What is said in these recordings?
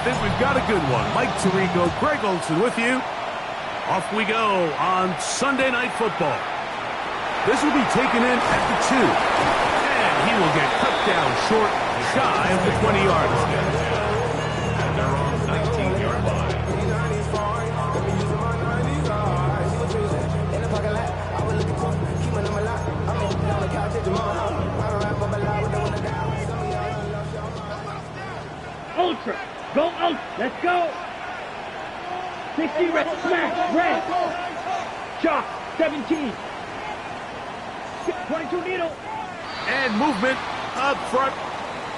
think we've got a good one. Mike Tirico, Greg Olson with you. Off we go on Sunday Night Football. This will be taken in at the 2. And he will get cut down short, shy of the 20-yard line. At their own 19-yard line. Ultra, go Ultra, let's go. 60 red, smash, red. Shot, 17. 22 needle. And movement up front.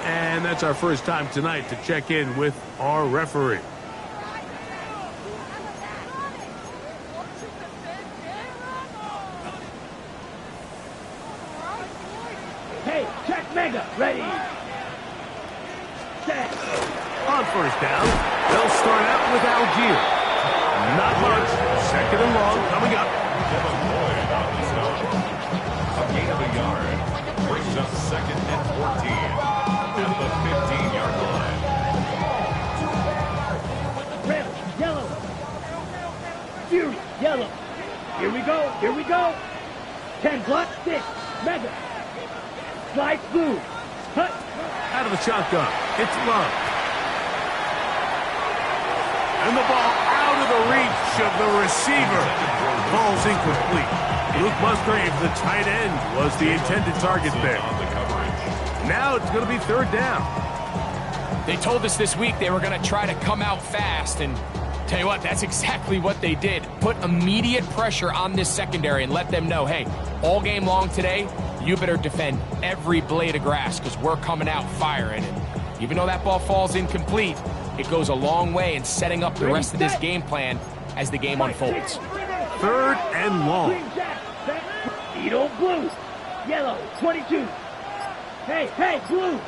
And that's our first time tonight to check in with our referee. Hey, check Mega, ready. Set. On first down, they'll start out with Icdl. Not much. Second and long coming up. A gain of a yard brings up second and 14 at the 15-yard line. Red, yellow. Fury, yellow. Here we go, here we go. 10 block, 6, Mega. Slide blue. Hut. Out of the shotgun. It's Love. And the ball out of the reach of the receiver. Ball's incomplete. Luke Musgrave, the tight end, was the intended target there. Now it's going to be third down. They told us this week they were going to try to come out fast, and tell you what, that's exactly what they did. Put immediate pressure on this secondary and let them know, hey, all game long today, you better defend every blade of grass because we're coming out firing. And even though that ball falls incomplete, it goes a long way in setting up the rest of this game plan as the game unfolds. Third and long. Icdl blues. Yellow, 22. Hey, hey, blue.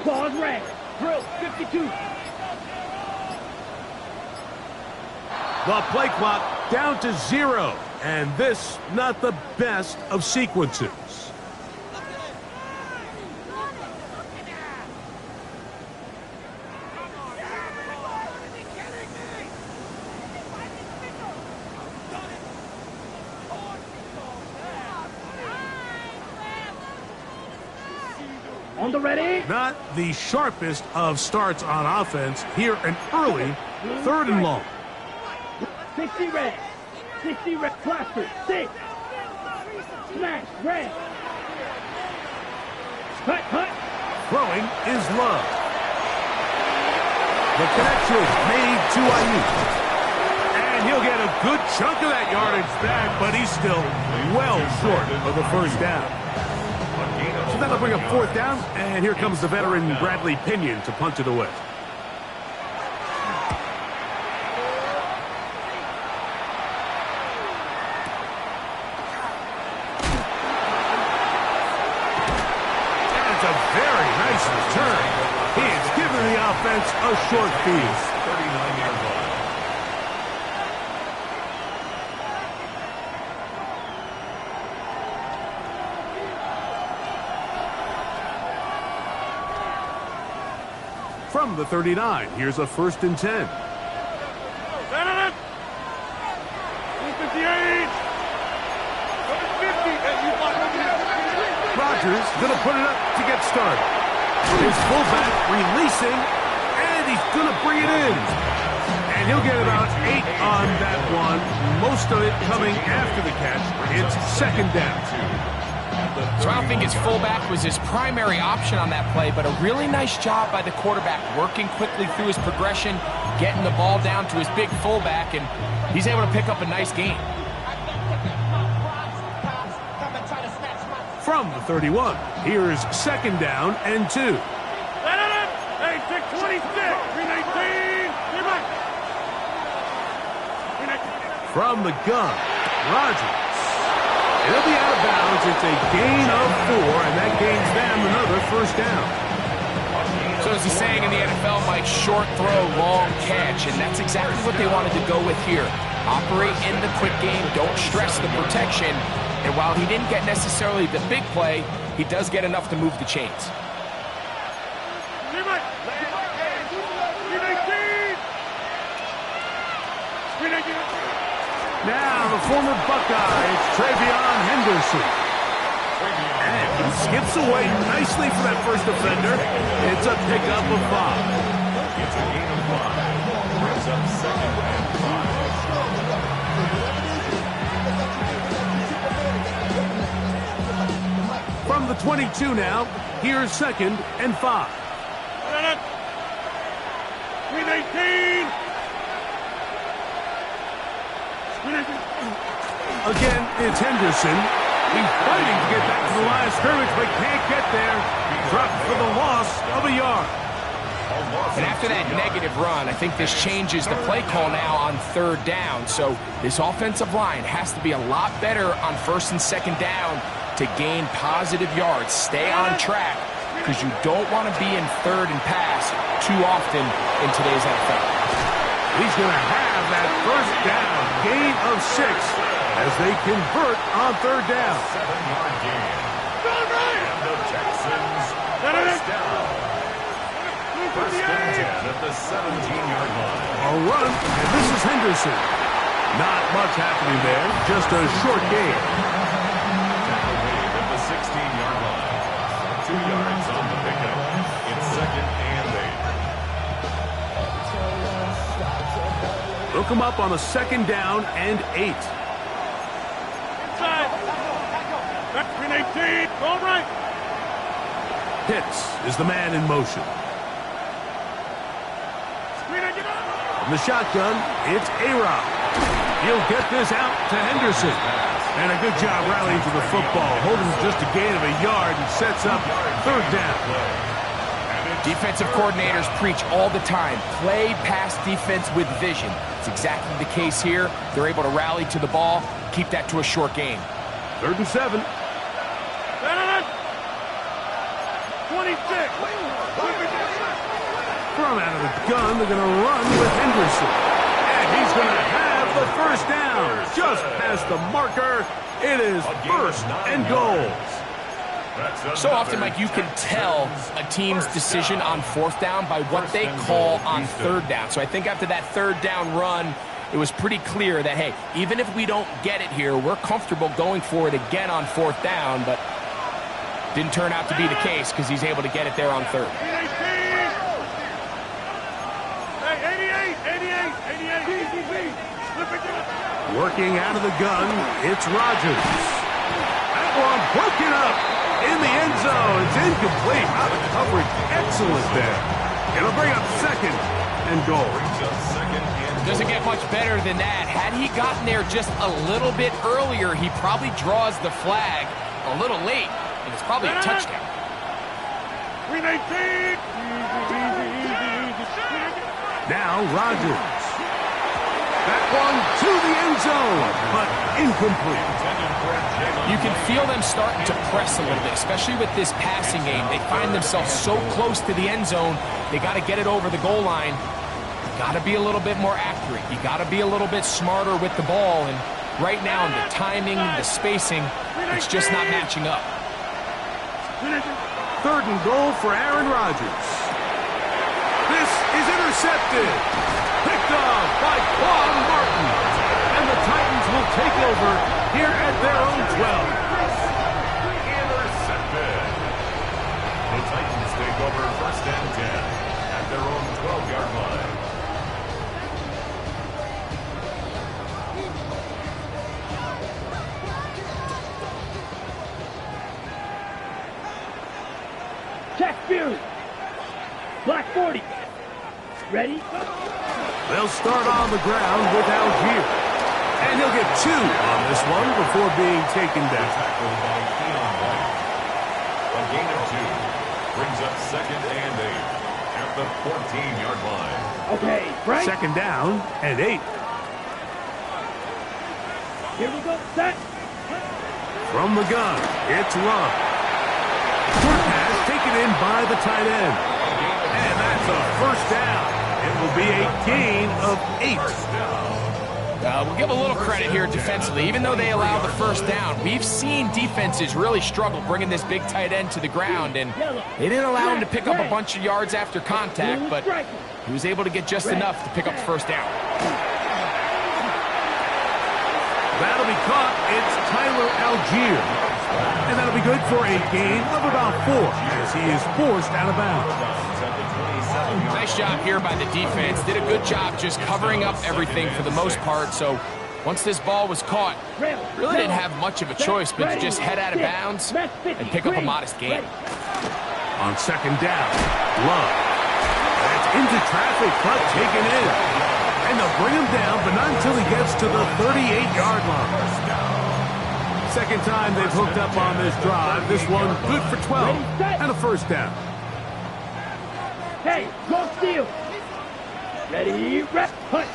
Claws red. Drill, 52. The play clock down to 0. And this, not the best of sequences. On the ready. Not the sharpest of starts on offense. Here an early third and long. 60 red. 60 red. Plaster. 6. Smash. Red. Hut. Hut. Throwing is Love. The connection made to Ayuk. And he'll get a good chunk of that yardage back, but he's still well short of the first down. So that'll bring up fourth down, and here comes the veteran Bradley Pinion to punt it away. That's a very nice return. He has given the offense a short field. 39-yard line. From the 39, here's a 1st and 10. Rodgers gonna put it up to get started. His fullback releasing, and he's gonna bring it in. And he'll get about 8 on that one. Most of it coming after the catch. It's second down. So I don't think his fullback was his primary option on that play, but a really nice job by the quarterback working quickly through his progression, getting the ball down to his big fullback, and he's able to pick up a nice gain. From the 31, here's second down and 2. Hey, 626. 319. From the gun, Rodgers. It'll be out of bounds. It's a gain of 4, and that gains them another first down. So as the saying in the NFL, Mike, short throw, long catch, and that's exactly what they wanted to go with here. Operate in the quick game, don't stress the protection, and while he didn't get necessarily the big play, he does get enough to move the chains. Now the former Buckeye, it's Travion Henderson. And he skips away nicely for that first defender. It's a pickup of 5. It's a gain of 5. Brings up second and 5. From the 22 now, here's second and 5. 319. Again, it's Henderson. He's fighting to get back to the line of scrimmage, but can't get there. Dropped for the loss of a yard. And after that negative run, I think this changes the play call now on third down. So this offensive line has to be a lot better on first and second down to gain positive yards. Stay on track, because you don't want to be in third and pass too often in today's NFL. He's going to have that first down, gain of 6, as they convert on third down. 7-yard gain. And the Texans first down. First and 10 at the 17-yard line. A run, and this is Henderson. Not much happening there, just a short gain. Tackle made at the 16-yard line. 2 yards on the pickup. It's second and 8. Look him up on a second down and 8. Inside. Back 319. All right. Pitts is the man in motion. From the shotgun, it's A-Rod. He'll get this out to Henderson. And a good job rallying to the football, holding just a gain of a yard and sets up third down. Defensive coordinators preach all the time, play pass defense with vision. It's exactly the case here. They're able to rally to the ball, keep that to a short gain. Third and 7. 26. From out of the gun, they're going to run with Henderson. And he's going to have the first down. Just past the marker. It is first and goal. So often, Mike, you can tell a team's decision on fourth down by what they call on third down. So I think after that third down run, it was pretty clear that, hey, even if we don't get it here, we're comfortable going for it again on fourth down, but didn't turn out to be the case because he's able to get it there on third. 88. Working out of the gun, it's Rodgers. That one broken up in the end zone. It's incomplete. Out of coverage. Excellent there. It'll bring up second and goal. Doesn't get much better than that. Had he gotten there just a little bit earlier, he probably draws the flag a little late, and it's probably a touchdown. 319. Now Rodgers. That one to the end zone, but incomplete. You can feel them starting to press a little bit, especially with this passing game. They find themselves so close to the end zone, they got to get it over the goal line. Got to be a little bit more accurate. You got to be a little bit smarter with the ball, and right now, the timing, the spacing, it's just not matching up. Third and goal for Aaron Rodgers. This is intercepted. Picked off by Quan Martin. And the Titans will take over here at their own 12. Intercepted. The Titans take over first and 10 at their own 12-yard line. Check Fury. Black 40. Ready? They'll start on the ground with Algier. And he'll get 2 on this one before being taken down. Tackled by Keon White. A gain of 2 brings up second and 8 at the 14-yard line. Okay, Frank. Second down and 8. Here we go. Set. From the gun, it's Love. Short pass taken in by the tight end. And that's a first down. It will be a gain of 8. We'll give a little credit here defensively. Even though they allowed the first down, we've seen defenses really struggle bringing this big tight end to the ground, and they didn't allow him to pick up a bunch of yards after contact, but he was able to get just enough to pick up the first down. That'll be caught. It's Tyler Algier. And that'll be good for a gain of about 4 as he is forced out of bounds. Nice job here by the defense. Did a good job just covering up everything for the most part. So once this ball was caught, really didn't have much of a choice but to just head out of bounds and pick up a modest gain. On second down, Love. That's into traffic, but taken in. And they'll bring him down, but not until he gets to the 38-yard line. Second time they've hooked up on this drive. This one good for 12 and a first down. Hey, go steal. Ready, rep, punt.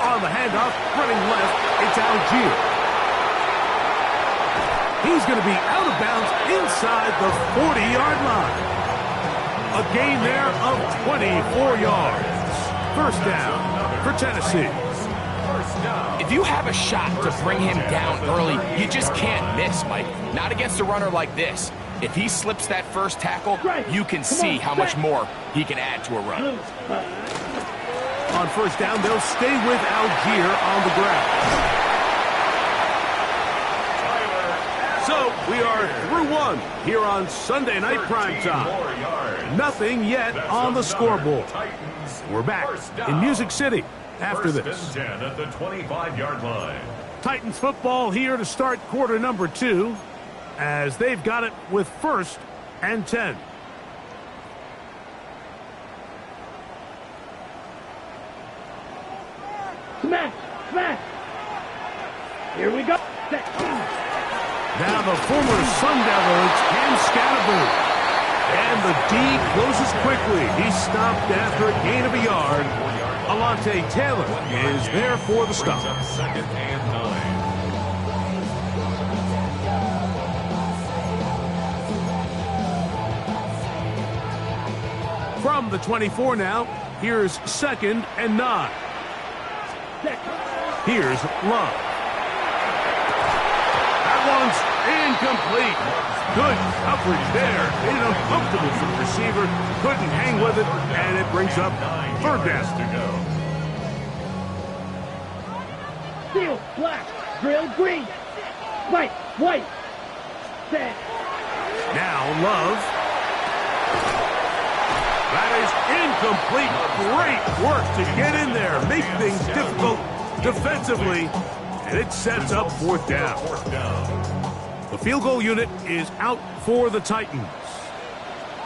On the handoff, running left, it's Algier. He's going to be out of bounds inside the 40-yard line. A gain there of 24 yards. First down for Tennessee. If you have a shot to bring him down early, you just can't miss, Mike. Not against a runner like this. If he slips that first tackle, you can see how much more he can add to a run. On first down, they'll stay with Algier on the ground. So we are through one here on Sunday Night Primetime. Nothing yet on the scoreboard. We're back in Music City after this. First and 10 at the 25-yard line. Titans football here to start quarter number 2 as they've got it with 1st and 10. Smash, smash. Here we go. Now the former Sun Devil, it's Cam Scatterboot. And the D closes quickly. He's stopped after a gain of a yard. Alante Taylor is there for the stop. Second and 9. From the 24 now, here's 2nd and 9. Here's Love. That one's incomplete. Good coverage there. Made it uncomfortable for the receiver. Couldn't hang with it, and it brings up 3rd down. To go. Steel, black, grill, green. White, white. Set. Now Love. That is incomplete. Great work to get in there. Make things difficult defensively. And it sets up 4th down. The field goal unit is out for the Titans.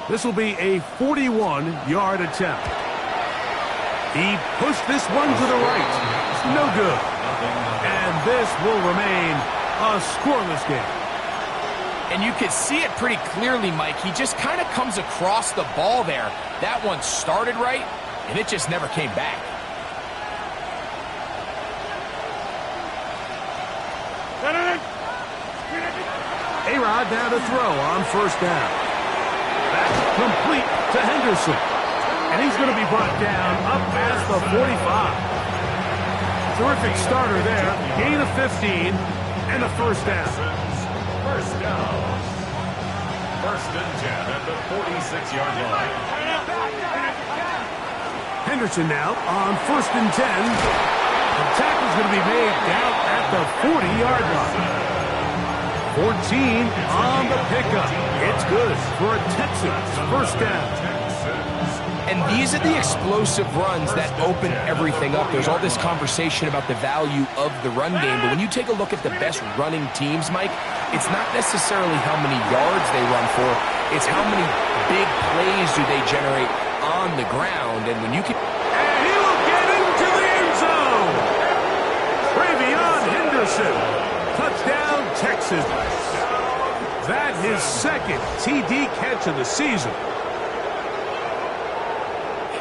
This will be a 41-yard attempt. He pushed this one to the right. No good. And this will remain a scoreless game. And you can see it pretty clearly, Mike. He just kind of comes across the ball there. That one started right, and it just never came back. A-Rod now to throw on 1st down. That's complete to Henderson. And he's going to be brought down up past the 45. Terrific starter there. Gain of 15 and a 1st down. First down. 1st and 10 at the 46-yard line. Henderson now on 1st and 10. The tackle's going to be made down at the 40-yard line. 14 on the pickup. It's good for a Texans 1st down. And these are the explosive runs that open everything up. There's all this conversation about the value of the run game, but when you take a look at the best running teams, Mike, it's not necessarily how many yards they run for, it's how many big plays do they generate on the ground. And when you can... And he will get into the end zone! Travion Henderson. Touchdown, Texans. That his 2nd TD catch of the season.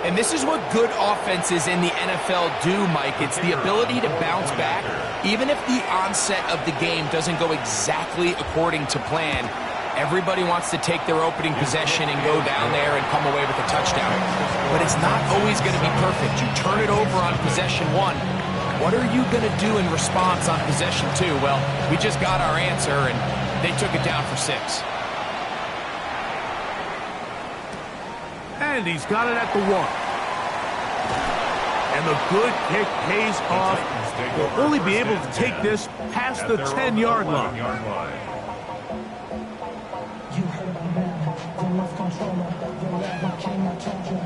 And this is what good offenses in the NFL do, Mike. It's the ability to bounce back. Even if the onset of the game doesn't go exactly according to plan, everybody wants to take their opening possession and go down there and come away with a touchdown. But it's not always going to be perfect. You turn it over on possession 1. What are you going to do in response on possession 2? Well, we just got our answer, and they took it down for 6. And he's got it at the 1. And the good kick pays off will only be able to take this past the 10-yard line. You heard a man, the love controller, the king I told you.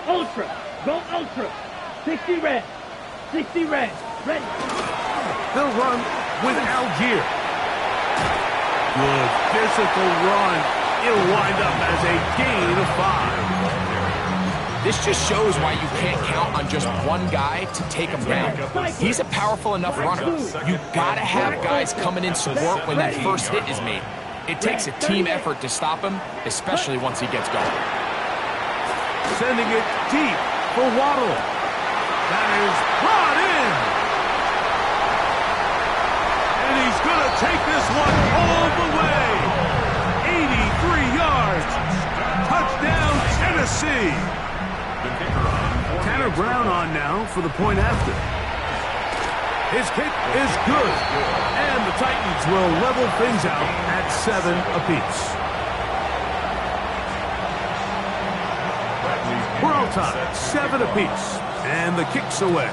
Ultra, go ultra. 60 red, 60 red, ready. They'll run with Algier. Good physical run. It'll wind up as a gain of 5. This just shows why you can't count on just one guy to take him down. He's a powerful enough runner. You gotta have guys coming in support when that first hit is made. It takes a team effort to stop him, especially once he gets going. Sending it deep for Waddle. That is brought in. And he's going to take this one all the way. 83 yards. Touchdown, Tennessee. Tanner Brown on now for the point after. His kick is good. And the Titans will level things out at 7 apiece. We're all tied, 7 apiece, and the kick's away.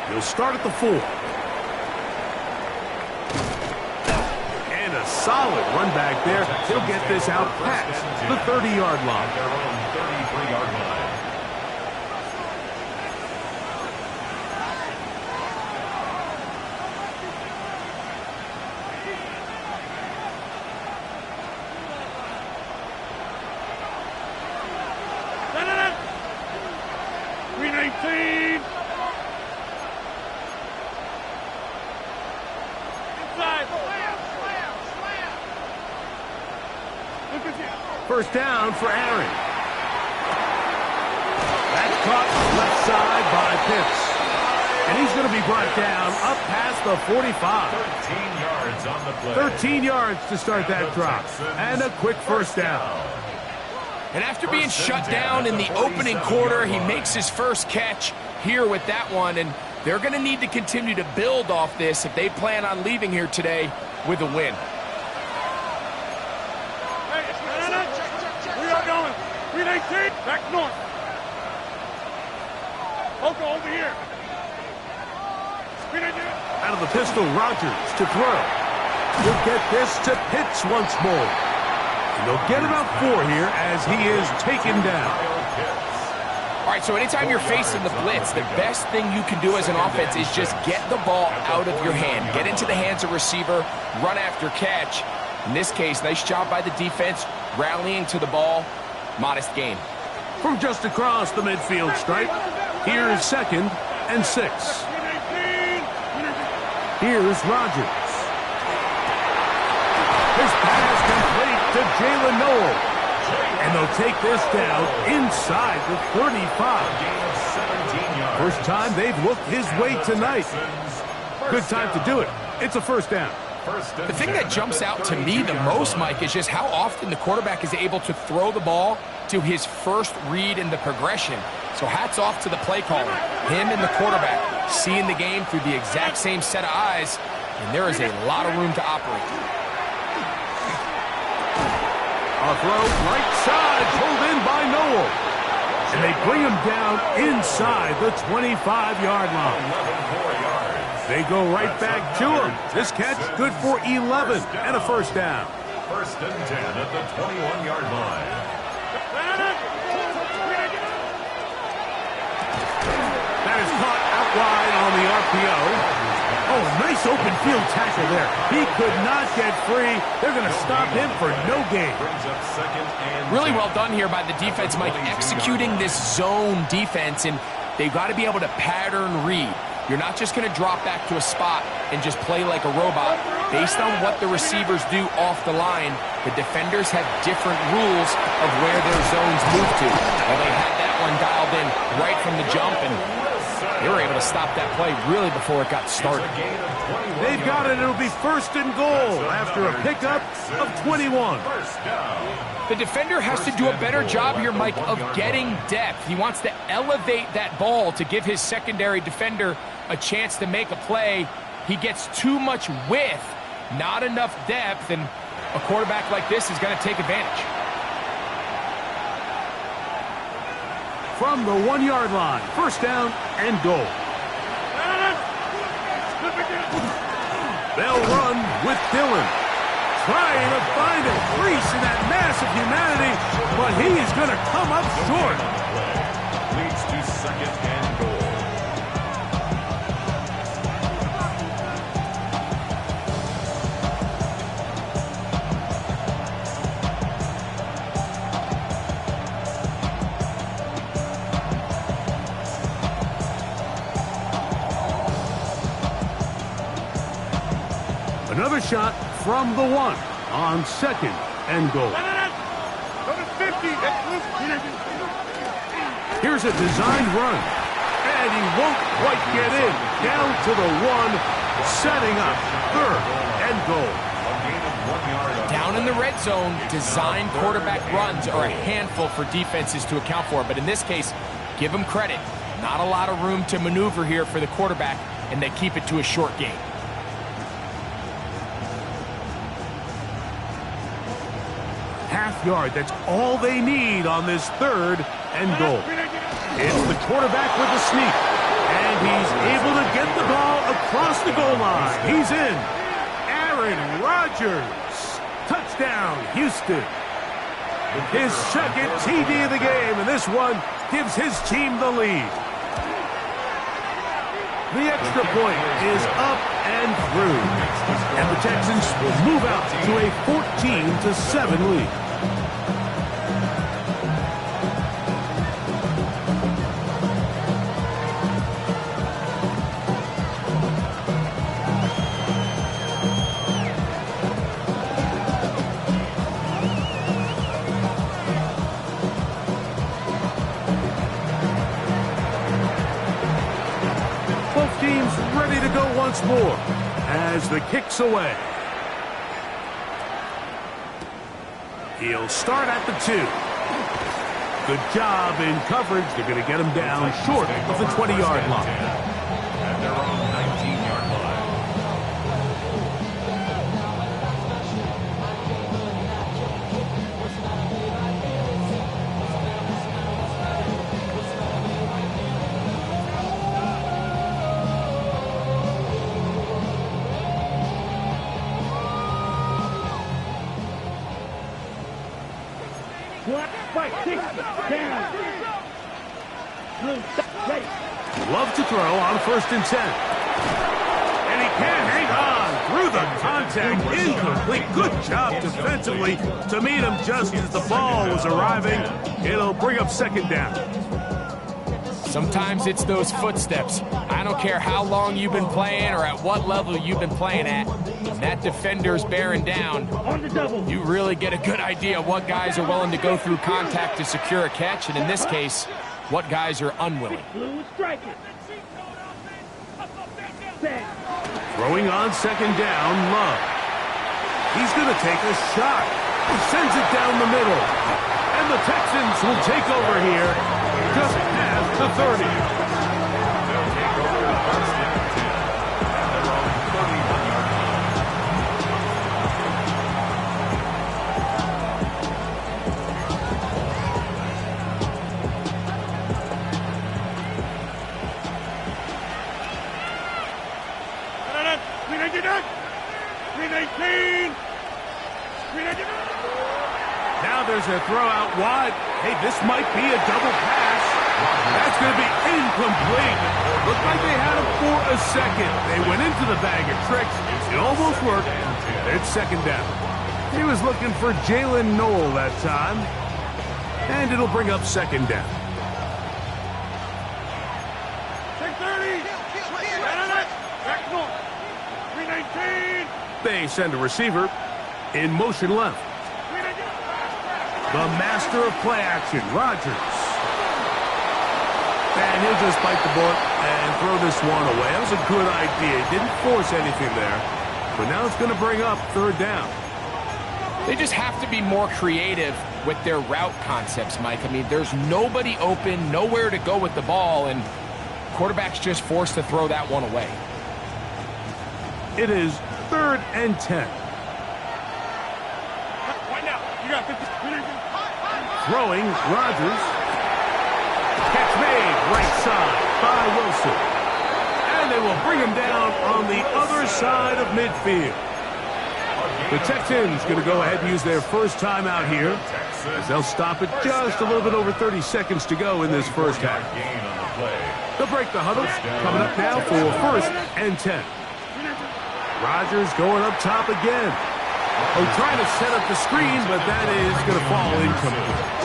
He'll start at the 4. And a solid run back there. He'll get this out past the 30-yard line. Their own 33-yard line. First down for Aaron. That's caught left side by Pitts. And he's going to be brought down up past the 45. 13 yards on the play. 13 yards to start that drop. And a quick first down. And after being shut down in the opening quarter, he makes his first catch here with that one. And they're going to need to continue to build off this if they plan on leaving here today with a win. Back north. Poker over here. Out of the pistol, Rodgers to throw. He'll get this to Pitts once more. And they'll get about 4 here as he is taken down. All right, so anytime you're facing the blitz, the best thing you can do as an offense is just get the ball out of your hand. Get into the hands of receiver, run after catch. In this case, nice job by the defense, rallying to the ball. Modest gain. From just across the midfield stripe, here's 2nd and 6. Here's Rodgers. His pass complete to Jalen Noel. And they'll take this down inside the 35. First time they've looked his way tonight. Good time to do it. It's a first down. The thing that jumps out to me the most, Mike, is just how often the quarterback is able to throw the ball to his first read in the progression. So hats off to the play caller. Him and the quarterback seeing the game through the exact same set of eyes, and there is a lot of room to operate. A throw right side, pulled in by Noel. And they bring him down inside the 25-yard line. They go right back to him. This catch good for 11 and a first down. First and 10 at the 21-yard line. That is caught out wide on the RPO. Oh, nice open field tackle there. He could not get free. They're going to stop him for no gain. Really well done here by the defense, Mike, executing this zone defense, and they've got to be able to pattern read. You're not just going to drop back to a spot and just play like a robot. Based on what the receivers do off the line, the defenders have different rules of where their zones move to. Well, they had that one dialed in right from the jump, and they were able to stop that play really before it got started. They've got it. It'll be 1st and goal after a pickup of 21. The defender has to do a better job here, Mike, of getting depth. He wants to elevate that ball to give his secondary defender a chance to make a play. He gets too much width, not enough depth, and a quarterback like this is going to take advantage. from the 1-yard line. First down and goal. They'll run with Dillon. Trying to find a crease in that mass of humanity, but he's going to come up short. Leads to second and goal. Another shot from the 1 on second and goal. Here's a designed run, and he won't quite get in. Down to the 1, setting up third and goal. Down in the red zone, designed quarterback runs are a handful for defenses to account for. But in this case, give them credit. Not a lot of room to maneuver here for the quarterback, and they keep it to a short game. Half yard, that's all they need on this third and goal. It's the quarterback with the sneak, and he's able to get the ball across the goal line. He's in. Aaron Rodgers, touchdown, Houston. His second TD of the game, and this one gives his team the lead. The extra point is up and through, and the Texans will move out to a 14-7 lead. Ready to go once more as the kick's away. He'll start at the 2. Good job in coverage. They're going to get him down short of the 20-yard line. At their own 19-yard line. Fight, 60, down. Blue, ready. Love to throw on 1st and 10. And he can't hang on through the contact. Incomplete. Good job defensively to meet him just as the ball was arriving. It'll bring up second down. Sometimes it's those footsteps. I don't care how long you've been playing or at what level you've been playing at. When that defender's bearing down, On the double. you really get a good idea what guys are willing to go through contact to secure a catch, and in this case, what guys are unwilling. Blue is striking. Set. Throwing on second down, Love. He's going to take a shot. Sends it down the middle. And the Texans will take over here just past the 30. They'll take over the first and 10 at their own 31-yard line. Now there's a throw out wide. Hey, this might be a double pass. That's going to be incomplete. Looked like they had him for a second. They went into the bag of tricks. It almost worked. It's second down. He was looking for Jalen Noel that time. And it'll bring up second down. 630. Back north. 319. They send a receiver in motion left. The master of play action, Rodgers. And he'll just bite the bullet and throw this one away. That was a good idea. He didn't force anything there. But now it's going to bring up third down. They just have to be more creative with their route concepts, Mike. I mean, there's nobody open, nowhere to go with the ball, and quarterback's just forced to throw that one away. It is third and 10. Right now. You got 50. Throwing, Rodgers. Catch made, right side by Wilson. And they will bring him down on the other side of midfield. The Texans going to go ahead and use their first timeout here, as they'll stop it just a little bit over 30 seconds to go in this first half. They'll break the huddle. Coming up now for 1st and 10. Rodgers going up top again. Oh, trying to set up the screen, but that is going to fall incomplete.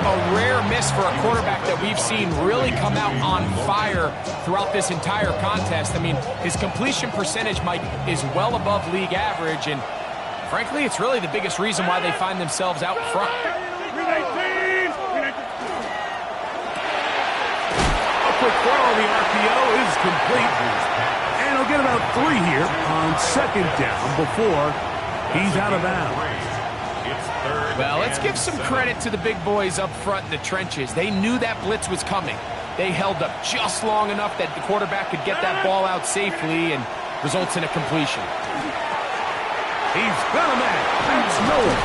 A rare miss for a quarterback that we've seen really come out on fire throughout this entire contest. I mean, his completion percentage, Mike, is well above league average, and frankly, it's really the biggest reason why they find themselves out front. A quick throw, the RPO is complete, and he'll get about 3 here on 2nd down before he's out of bounds. Well, let's give some credit to the big boys up front in the trenches. They knew that blitz was coming. They held up just long enough that the quarterback could get that ball out safely and results in a completion. He's got a man. That's Noah.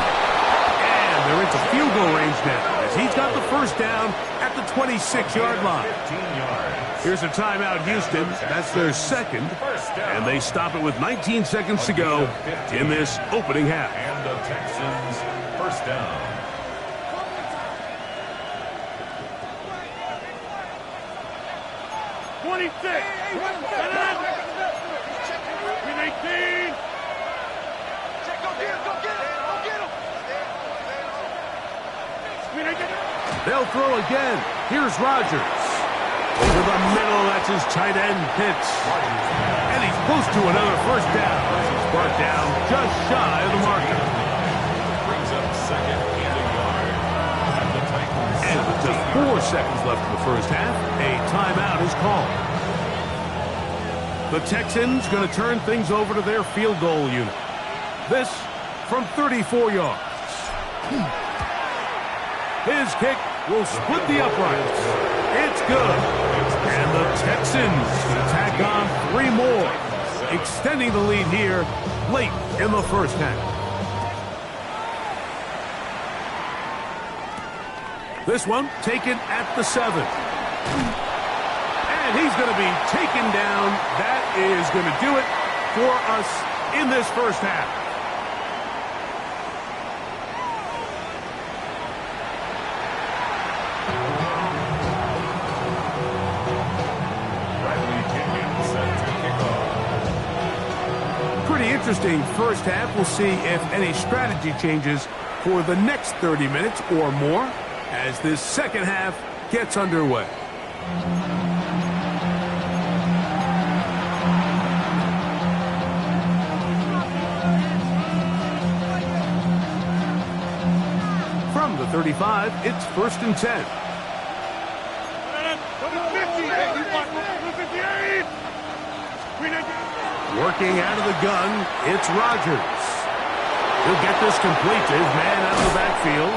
And they're into field goal range now, as he's got the first down at the 26-yard line. Here's a timeout, Houston. That's their second. And they stop it with 19 seconds to go in this opening half. And the Texans, first down. They'll throw again. Here's Rodgers. Over the middle, that's his tight end, Pitts. And he's close to another first down. He's brought down just shy of the marker. Brings up 2nd and a yard. And the Titans. And with just 4 seconds left in the first half, a timeout is called. The Texans going to turn things over to their field goal unit. This from 34 yards. His kick will split the uprights. It's good. And the Texans tack on 3 more, extending the lead here late in the first half. This one taken at the 7. And he's going to be taken down. That is going to do it for us in this first half. Interesting first half. We'll see if any strategy changes for the next 30 minutes or more as this second half gets underway. From the 35, it's 1st and 10. Working out of the gun, it's Rodgers. He'll get this complete to his man out of the backfield.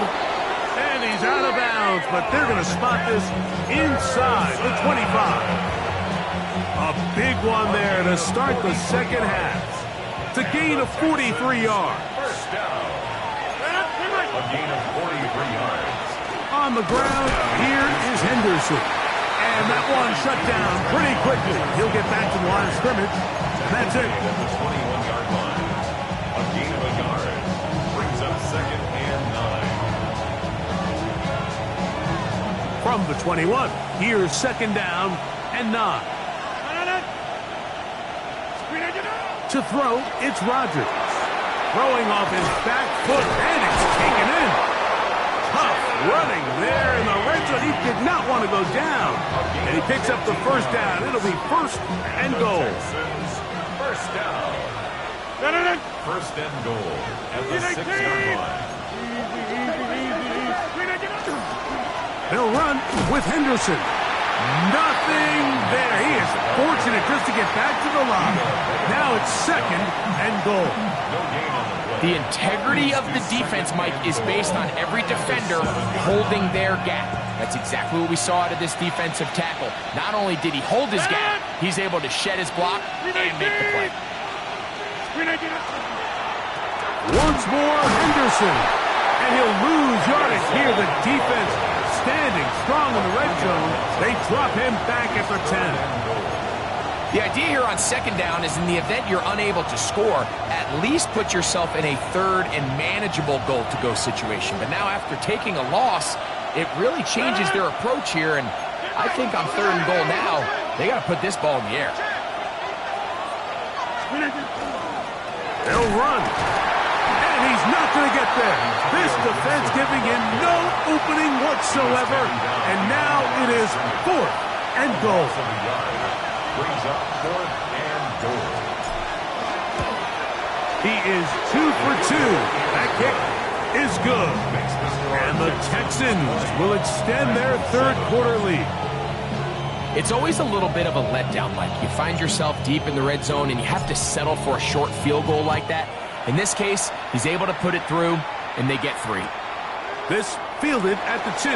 And he's out of bounds, but they're going to spot this inside the 25. A big one there to start the second half. It's a gain of 43 yards. First down. A gain of 43 yards. On the ground, here is Henderson. And that one shut down pretty quickly. He'll get back to the line of scrimmage. That's it. At the 21-yard line. A gain of a yard. Brings up 2nd and 9. From the 21, here's 2nd down and 9. To throw, it's Rodgers. Throwing off his back foot, and it's taken in. Tough running there in the red zone. He did not want to go down. And he picks up the first down. It'll be 1st and goal. First down. 1st and goal at the 6-yard line. They'll run with Henderson. Nothing there. He is fortunate just to get back to the line. Now it's 2nd and goal. No gain on the play. The integrity of the defense, Mike, is based on every defender holding their gap. That's exactly what we saw out of this defensive tackle. Not only did he hold his gap, he's able to shed his block and make the play. Once more, Henderson. And he'll lose yardage here. The defense standing strong in the red zone. They drop him back at the 10. The idea here on second down is in the event you're unable to score, at least put yourself in a third and manageable goal-to-go situation. But now after taking a loss, it really changes their approach here, and I think on third and goal now, they got to put this ball in the air. They'll run. And he's not going to get there. This defense giving him no opening whatsoever. And now it is 4th and goal. Brings up 4th and goal. He is 2 for 2. That kick is good. And the Texans will extend their third quarter lead. It's always a little bit of a letdown, Mike. You find yourself deep in the red zone and you have to settle for a short field goal like that. In this case, he's able to put it through, and they get 3. This fielded at the 2.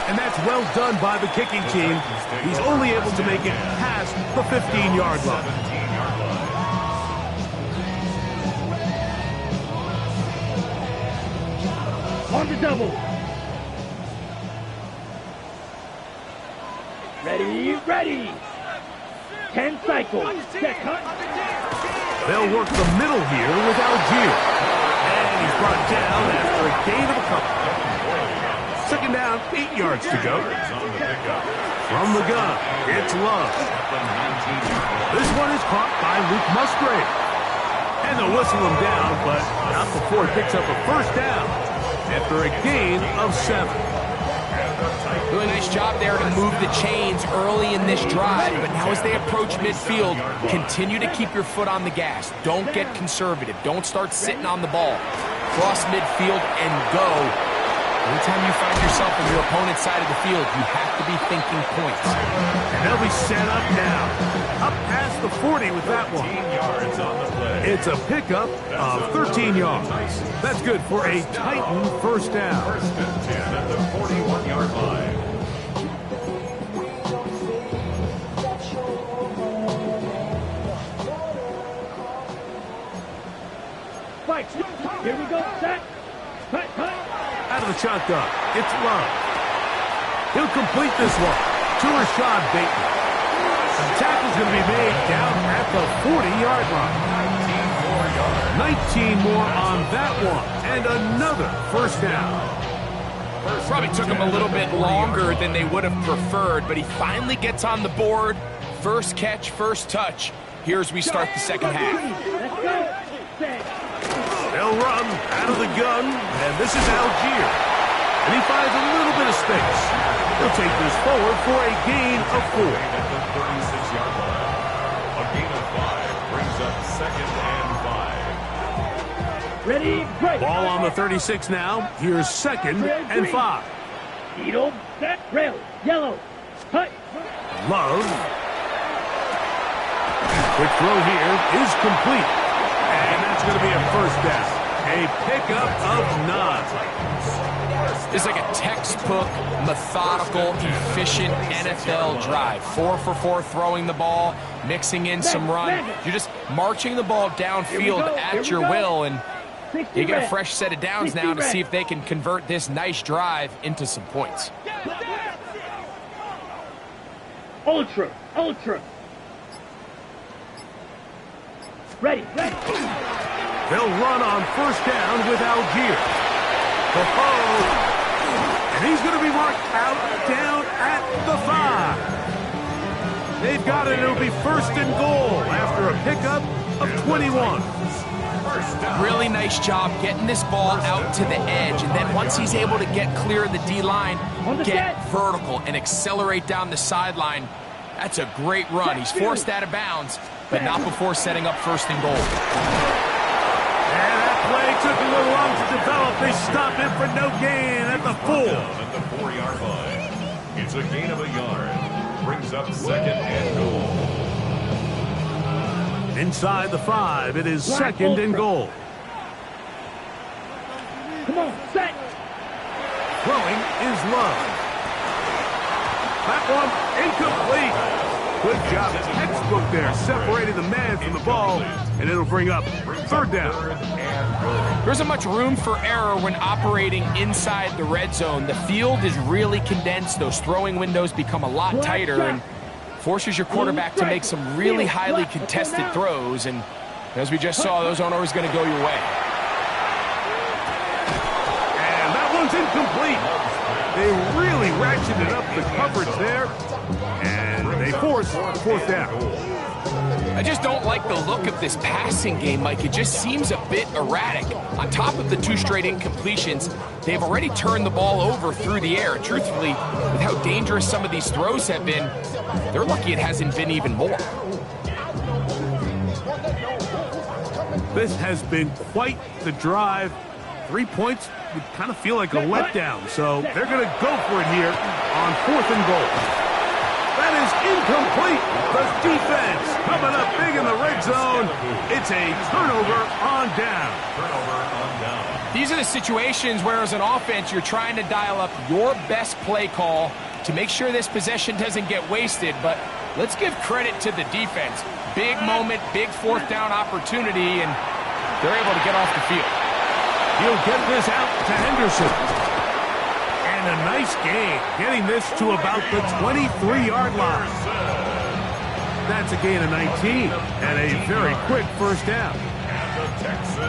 And that's well done by the kicking team. He's only able to make it past the 15-yard line. On the double. Ready, ready. 10 cycles. Set, cut. They'll work the middle here with Algier. And he's brought down after a gain of a couple. Second down, 8 yards to go. From the gun, it's Love. This one is caught by Luke Musgrave. And they'll whistle him down, but not before he picks up a first down after a gain of 7. Really nice job there to move the chains early in this drive, but now as they approach midfield, continue to keep your foot on the gas. Don't get conservative. Don't start sitting on the ball. Cross midfield and go. Anytime you find yourself on your opponent's side of the field, you have to be thinking points. And they'll be set up now. Up past the 40 with that one. 13 yards on the play. It's a pickup of 13 yards. That's good for a Titan first down. 1st and 10 at the 41-yard line. Fight. Here we go. Set. Cut, cut. Out of the shotgun, it's Love. He'll complete this one to Rashad Bateman. The tackle's going to be made down at the 40-yard line. 19 more on that one, and another first down. Probably took him a little bit longer than they would have preferred, but he finally gets on the board. First catch, first touch. Here's we start the second half. Let's go. Set. They'll run out of the gun, and this is Algier. And he finds a little bit of space. He'll take this forward for a gain of 4. At the 36-yard line. A gain of 5 brings up 2nd and 5. Ready, break. Ball on the 36 now. Here's 2nd and 5. Icdl, set, rail, yellow, cut. Love. Quick throw here is complete. And that's going to be a first down. A pickup of 9. It's like a textbook, methodical, efficient NFL drive. 4 for 4 throwing the ball, mixing in some run. You're just marching the ball downfield at your will, and you get a fresh set of downs now to see if they can convert this nice drive into some points. Ultra, ultra. Ready, ready. They'll run on first down with Algier. And he's going to be marked out down at the 5. They've got it. It'll be 1st and goal after a pickup of 21. Really nice job getting this ball out to the edge, and then once he's able to get clear of the D-line, get vertical and accelerate down the sideline. That's a great run. He's forced out of bounds, but not before setting up 1st and goal. And that play took a little long to develop. They stop him for no gain at the 4. At the 4-yard line. It's a gain of a yard. Brings up 2nd and goal. Inside the 5, it is 2nd and goal. Come on, set. Throwing is Love. That one incomplete. Good job. Textbook there, separating the man from the ball, and it'll bring up third down. There isn't much room for error when operating inside the red zone. The field is really condensed. Those throwing windows become a lot tighter and forces your quarterback to make some really highly contested throws. And as we just saw, those aren't always going to go your way. And that one's incomplete. They really ratcheted up the coverage there, and they force fourth down. I just don't like the look of this passing game, Mike. It just seems a bit erratic. On top of the 2 straight incompletions, they've already turned the ball over through the air. Truthfully, with how dangerous some of these throws have been, they're lucky it hasn't been even more. This has been quite the drive. 3 points would kind of feel like a letdown, so they're going to go for it here on 4th and goal. That is incomplete. The defense coming up big in the red zone. It's a turnover on down. These are the situations where as an offense you're trying to dial up your best play call to make sure this possession doesn't get wasted, but let's give credit to the defense. Big moment, big 4th down opportunity, and they're able to get off the field. He'll get this out to Henderson. And a nice gain, getting this to about the 23-yard line. That's a gain of 19 and a very quick first down.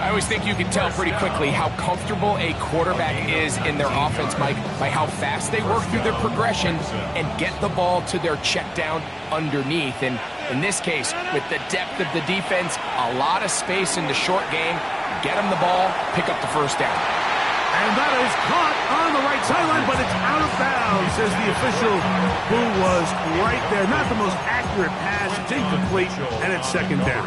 I always think you can tell pretty quickly how comfortable a quarterback is in their offense, Mike, by how fast they work through their progression and get the ball to their check down underneath. And in this case, with the depth of the defense, a lot of space in the short game, get them the ball, pick up the first down. And that is caught on the right sideline, but it's out of bounds, says the official, who was right there. Not the most accurate pass. It's incomplete, and it's second down.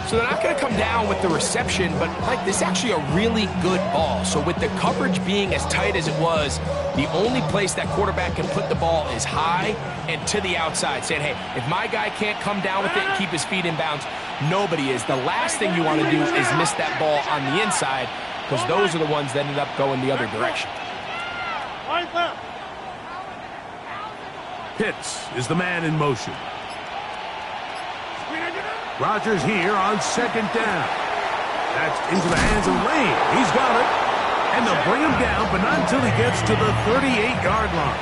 So they're not going to come down with the reception, but, Mike, this is actually a really good ball. So with the coverage being as tight as it was, the only place that quarterback can put the ball is high and to the outside, saying, hey, if my guy can't come down with it and keep his feet in bounds, nobody is. The last thing you want to do is miss that ball on the inside, because those are the ones that ended up going the other direction. Pitts is the man in motion. Rodgers here on second down. That's into the hands of Lane. He's got it. And they'll bring him down, but not until he gets to the 38-yard line.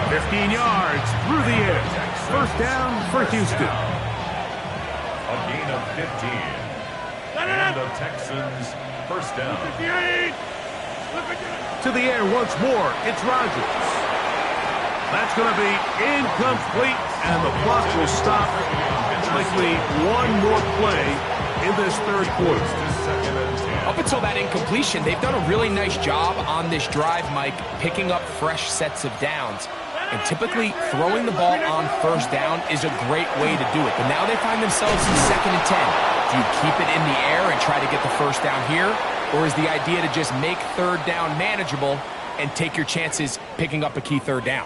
15 yards through the air. First down for Houston. A gain of 15. And the Texans, first down. To the air once more. It's Rodgers. That's going to be incomplete, and the clock will stop. Likely one more play in this third quarter. Up until that incompletion, they've done a really nice job on this drive, Mike, picking up fresh sets of downs. And typically, throwing the ball on first down is a great way to do it. But now they find themselves in 2nd and 10. Do you keep it in the air and try to get the first down here? Or is the idea to just make third down manageable and take your chances picking up a key third down?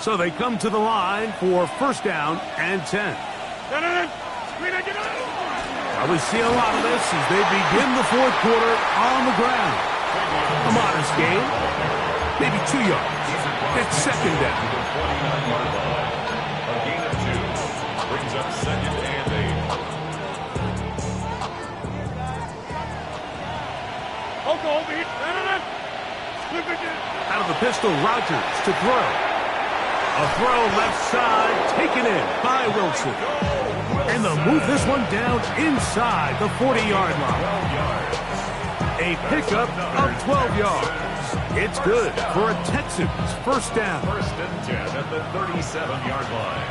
So they come to the line for first down and 10. We see a lot of this as they begin the fourth quarter on the ground. A modest gain, maybe 2 yards. It's second down. A gain of 2 brings up second and 8. Out of the pistol, Rodgers to throw. A throw left side, taken in by Wilson. And they'll move this one down inside the 40-yard line. A pickup of 12 yards. It's good for a Texans first down. First and 10 at the 37-yard line.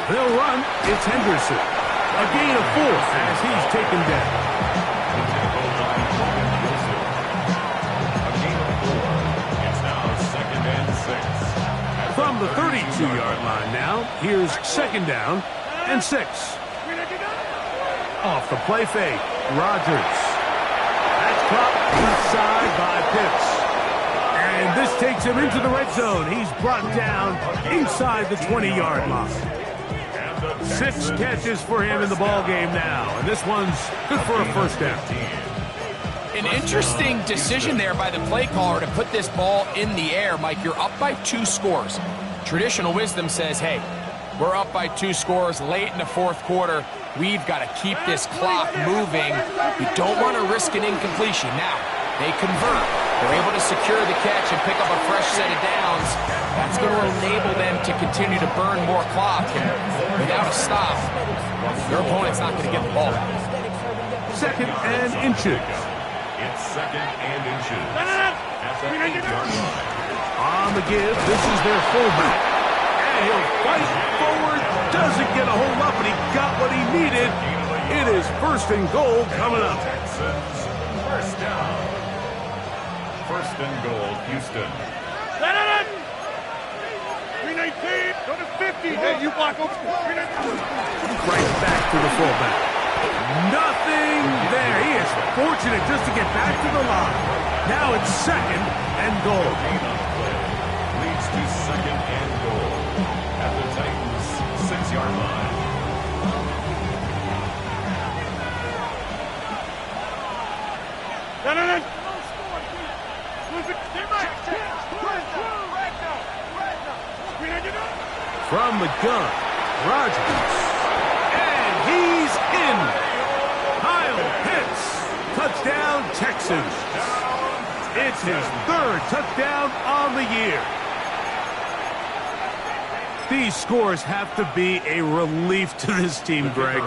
They'll run. It's Henderson. A gain of 4 as he's taken down. From the 32-yard line now, here's second down and 6. Off the play fake, Rodgers. That's caught left side by Pitts. And this takes him into the red zone. He's brought down inside the 20-yard line. 6 catches for him in the ball game now. And this one's good for a first down. An interesting decision there by the play caller to put this ball in the air. Mike, you're up by 2 scores. Traditional wisdom says, hey, we're up by 2 scores late in the fourth quarter. We've got to keep this clock moving. We don't want to risk an incompletion. Now, they convert. They're able to secure the catch and pick up a fresh set of downs. That's going to enable them to continue to burn more clock. And without a stop, their opponent's not going to get the ball. 2nd and inches. It's 2nd and inches. At the 8-yard line. On the give, this is their fullback. And he'll fight forward. Doesn't get a hold up, but he got what he needed. It is 1st and goal coming up. Texans, first down. 1st and goal, Houston. 319. Go to 50. Hey, you block over. 319. Right back to the fullback. Nothing there. He is fortunate just to get back to the line. Now it's 2nd and goal. Leads to 2nd and goal at the Titans' 6-yard line. From the gun, Rodgers. And he's in. Kyle Pitts. Touchdown, Texans. It's his 3rd touchdown on the year. These scores have to be a relief to this team, Greg.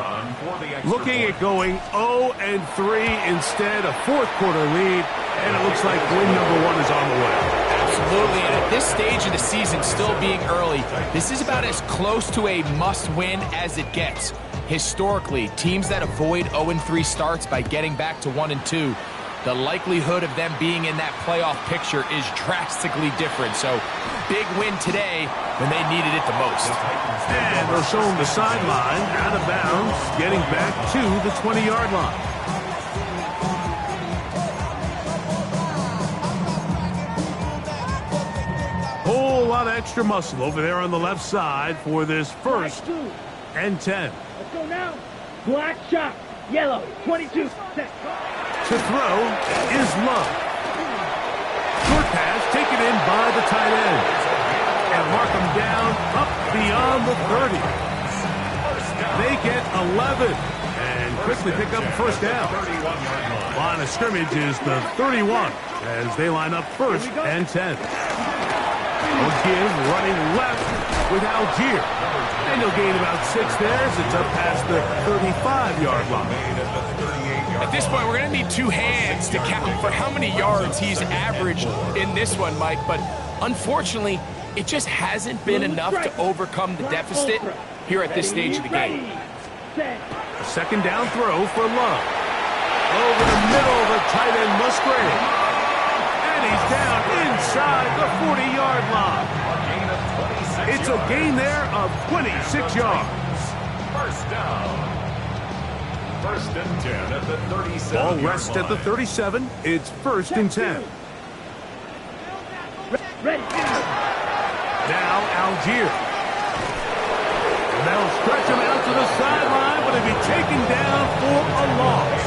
Looking at going 0-3 instead, a fourth quarter lead, and it looks like win number 1 is on the way. Absolutely, and at this stage of the season, still being early, this is about as close to a must-win as it gets. Historically, teams that avoid 0-3 starts by getting back to 1-2, the likelihood of them being in that playoff picture is drastically different. So, big win today when they needed it the most. And they're showing the sideline, out of bounds, getting back to the 20-yard line. Whole lot of extra muscle over there on the left side for this 1st and 10. Let's go now. Black shot. Yellow. 22. Set. To throw is Love. Short pass taken in by the tight end. And mark him down up beyond the 30. They get 11 and quickly pick up first down. Line of scrimmage is the 31 as they line up 1st and 10. Give running left with Algier. And he'll gain about 6 there as it's up past the 35-yard line. At this point, we're going to need 2 hands to count for how many yards he's averaged in this one, Mike. But unfortunately, it just hasn't been enough to overcome the deficit here at this stage of the game. A 2nd down throw for Love. Over the middle of the tight end Musgrave. And he's down inside the 40-yard line. It's a gain there of 26 yards. First down. 1st and 10 at the 37. Ball rests at the 37. It's 1st and 10. Ready. Now Algier. And they'll stretch him out to the sideline, but he'll be taken down for a loss.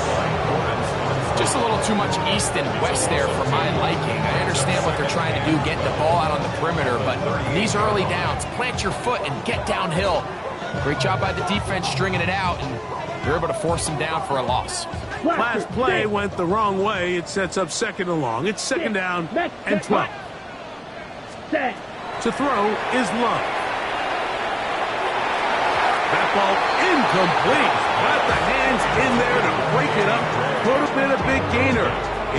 Just a little too much east and west there for my liking. I understand what they're trying to do, get the ball out on the perimeter, but these early downs, plant your foot and get downhill. Great job by the defense stringing it out, and they're able to force him down for a loss. Last play went the wrong way. It sets up 2nd and long. It's 2nd down and 12. To throw is Love. That ball incomplete. Got the hands in there to break it up. Could have been a big gainer.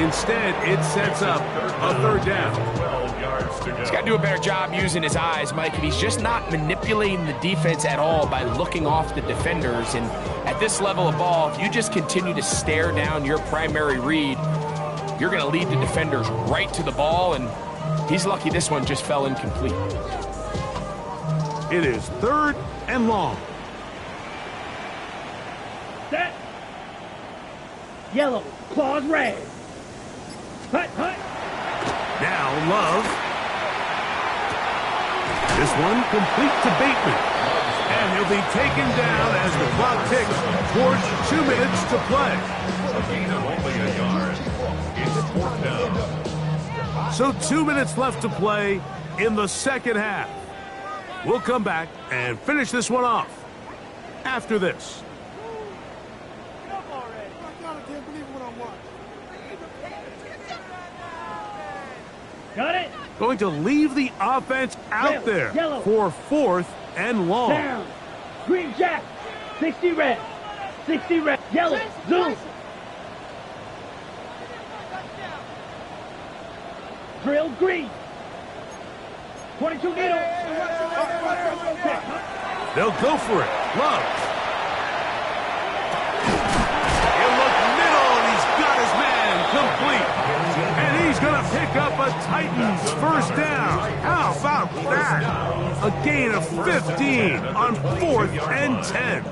Instead, it sets up a 3rd down. 12 yards to go. He's got to do a better job using his eyes, Mike, and he's just not manipulating the defense at all by looking off the defenders. And at this level of ball, if you just continue to stare down your primary read, you're going to lead the defenders right to the ball, and he's lucky this one just fell incomplete. It is 3rd and long. Set. Yellow. Claws red. Hut. Love. This one complete to Bateman. And he'll be taken down as the clock ticks towards 2 minutes to play. A gain of only a yard. It's 4th down. So 2 minutes left to play in the second half. We'll come back and finish this one off after this. Got it? Going to leave the offense out there Yellow. for 4th and long. Down. Green jack. 60 red. 60 red. Yellow. Zoom. Drill green. 22 needle. They'll go for it. Love. He'll look middle, and he's got his man complete. And he's going to pick up a Titans first down. How about that? A gain of 15 on 4th and 10.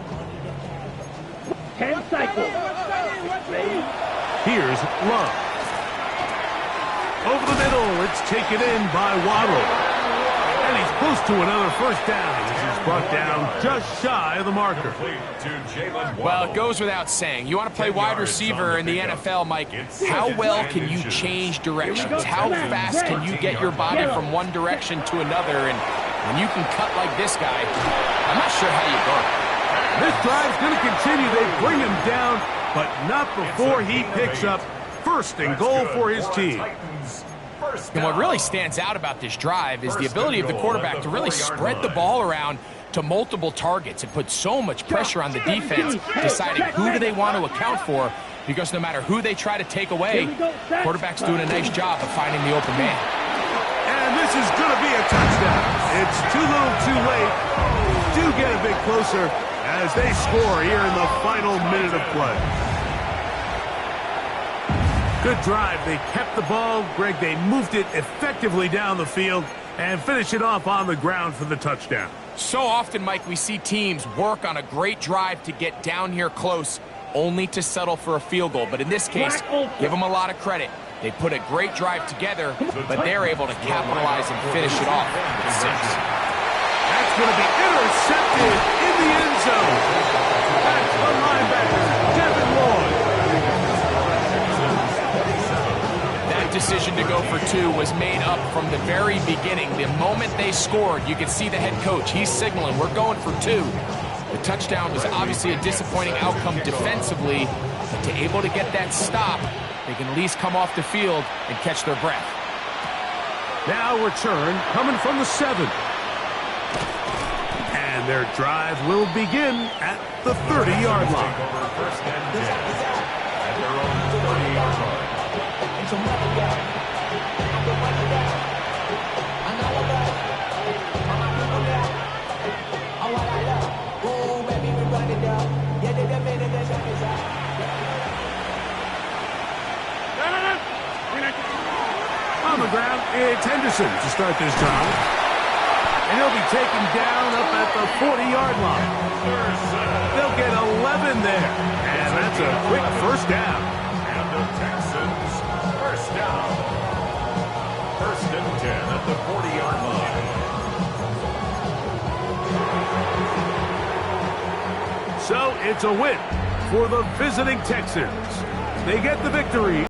10 cycles. Ready? Here's Love. Over the middle, it's taken in by Waddle. And he's close to another first down as he's brought down just shy of the marker. Well, it goes without saying. You want to play wide receiver in the NFL, Mike. How well can you change directions? How fast can you get your body from one direction to another? And when you can cut like this guy, I'm not sure how you guard. This drive's going to continue. They bring him down, but not before he picks up first and goal for his team. And what really stands out about this drive is the ability of the quarterback to really spread the ball around to multiple targets. It puts so much pressure on the defense, deciding who do they want to account for, because no matter who they try to take away, quarterback's doing a nice job of finding the open man. And this is going to be a touchdown. It's too little too late. Do get a bit closer as they score here in the final minute of play. Good drive. They kept the ball. Greg, they moved it effectively down the field and finished it off on the ground for the touchdown. So often, Mike, we see teams work on a great drive to get down here close, only to settle for a field goal. But in this case, give them a lot of credit. They put a great drive together, but they're able to capitalize and finish it off with 6. That's going to be intercepted in the end zone. That's the linebacker, Devin Lloyd. Decision to go for 2 was made up from the very beginning. The moment they scored, you could see the head coach. He's signaling, we're going for 2. The touchdown was obviously a disappointing outcome defensively, but to able to get that stop, they can at least come off the field and catch their breath. Now return coming from the 7. And their drive will begin at the 30-yard line. First and 10 at their own 30-yard line. On the ground, it's Henderson to start this drive. And he'll be taken down up at the 40-yard line. They'll get 11 there. And that's a quick first down. And the Texans, first down. First and 10 at the 40-yard line. So it's a win for the visiting Texans. They get the victory.